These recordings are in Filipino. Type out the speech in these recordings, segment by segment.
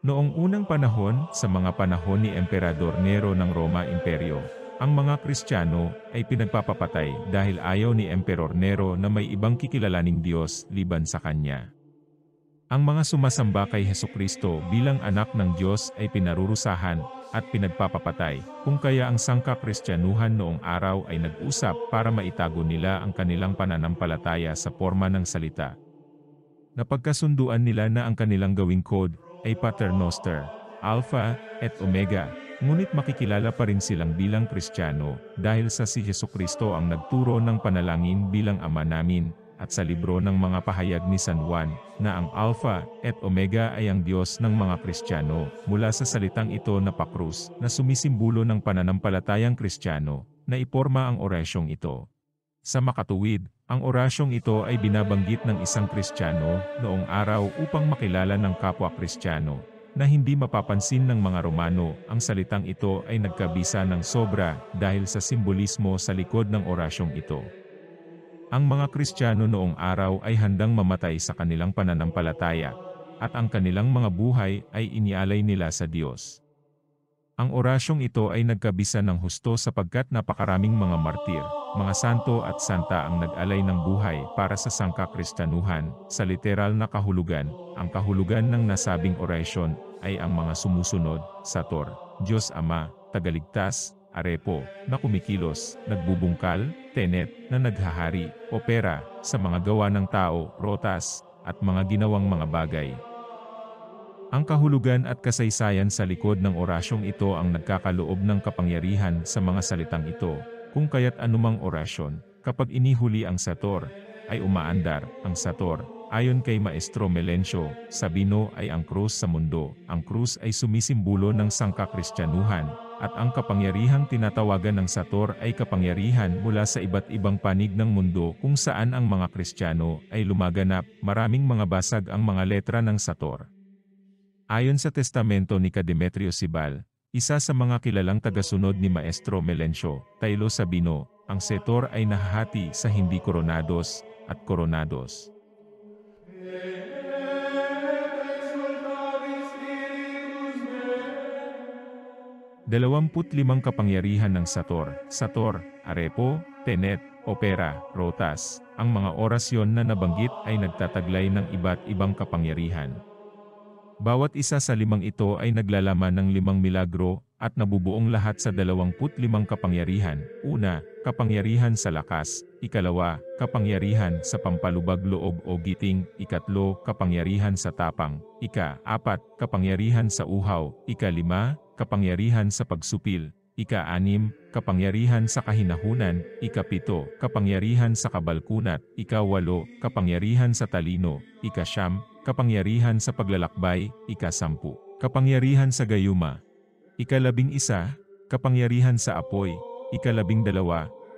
Noong unang panahon, sa mga panahon ni Emperador Nero ng Roma Imperyo, ang mga Kristiyano ay pinagpapapatay dahil ayaw ni Emperor Nero na may ibang kikilalaning Diyos liban sa kanya. Ang mga sumasamba kay Hesukristo bilang anak ng Diyos ay pinarurusahan at pinagpapapatay, kung kaya ang sangka-Kristyanuhan noong araw ay nag-usap para maitago nila ang kanilang pananampalataya sa porma ng salita. Napagkasunduan nila na ang kanilang gawing code ay Paternoster, Alpha et Omega, ngunit makikilala pa rin silang bilang Kristiyano dahil sa si Hesukristo ang nagturo ng panalangin bilang Ama namin, at sa libro ng mga pahayag ni San Juan, na ang Alpha et Omega ay ang Diyos ng mga Kristiyano, mula sa salitang ito na pakrus, na sumisimbolo ng pananampalatayang Kristiyano, na iporma ang orasyong ito. Sa makatuwid, ang orasyong ito ay binabanggit ng isang Kristiyano noong araw upang makilala ng kapwa Kristiyano, na hindi mapapansin ng mga Romano. Ang salitang ito ay nagkabisa ng sobra dahil sa simbolismo sa likod ng orasyong ito. Ang mga Kristiyano noong araw ay handang mamatay sa kanilang pananampalataya, at ang kanilang mga buhay ay inialay nila sa Diyos. Ang orasyong ito ay nagkabisa ng husto sapagkat napakaraming mga martir, mga santo at santa ang nag-alay ng buhay para sa sangka-Kristyanuhan. Sa literal na kahulugan, ang kahulugan ng nasabing orasyon ay ang mga sumusunod: Sator, Diyos Ama, Tagaligtas; Arepo, na kumikilos, nagbubungkal; Tenet, na naghahari; Opera, sa mga gawa ng tao; Rotas, at mga ginawang mga bagay. Ang kahulugan at kasaysayan sa likod ng orasyong ito ang nagkakaloob ng kapangyarihan sa mga salitang ito, kung kaya't anumang orasyon, kapag inihuli ang Sator, ay umaandar. Ang Sator, ayon kay Maestro Melencio Sabino, ay ang krus sa mundo. Ang krus ay sumisimbolo ng sangka-Kristyanuhan, at ang kapangyarihang tinatawagan ng Sator ay kapangyarihan mula sa iba't ibang panig ng mundo kung saan ang mga Kristiyano ay lumaganap. Maraming mga basag ang mga letra ng Sator. Ayon sa testamento ni Demetrio Sibal, isa sa mga kilalang tagasunod ni Maestro Melencio Tailo Sabino, ang Sator ay nahahati sa hindi koronados at koronados. 25 kapangyarihan ng Sator: Sator, Arepo, Tenet, Opera, Rotas. Ang mga orasyon na nabanggit ay nagtataglay ng iba't ibang kapangyarihan. Bawat isa sa limang ito ay naglalaman ng 5 milagro, at nabubuong lahat sa 25 kapangyarihan. Una, kapangyarihan sa lakas; ikalawa, kapangyarihan sa pampalubag loob o giting; ikatlo, kapangyarihan sa tapang; ika-4, kapangyarihan sa uhaw; ika-5, kapangyarihan sa pagsupil; ika-6, kapangyarihan sa kahinahunan; ika-7, kapangyarihan sa kabalkunat; ika-8, kapangyarihan sa talino; ika-9, kapangyarihan sa paglalakbay; ika-10, kapangyarihan sa gayuma; ika-11, kapangyarihan sa apoy; ika-12,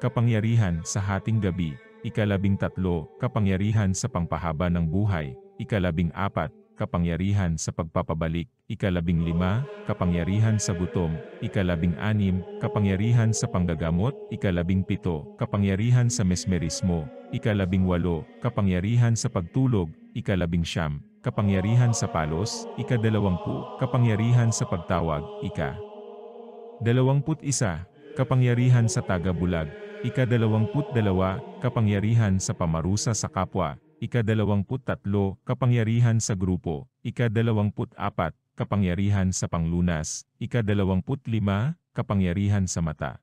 kapangyarihan sa hating gabi; ika-13, kapangyarihan sa pangpahaba ng buhay; ika-14, kapangyarihan sa pagpapabalik; ika-15, kapangyarihan sa gutom; ika-16, kapangyarihan sa panggagamot; ika-17, kapangyarihan sa mesmerismo; ika-18, kapangyarihan sa pagtulog; ika-19, kapangyarihan sa palos; ika-20, kapangyarihan sa pagtawag; ika-21, kapangyarihan sa tagabulag; ika-22, kapangyarihan sa pamarusa sa kapwa; ika-23, kapangyarihan sa grupo; ika-24, kapangyarihan sa panglunas; ika-25, kapangyarihan sa mata.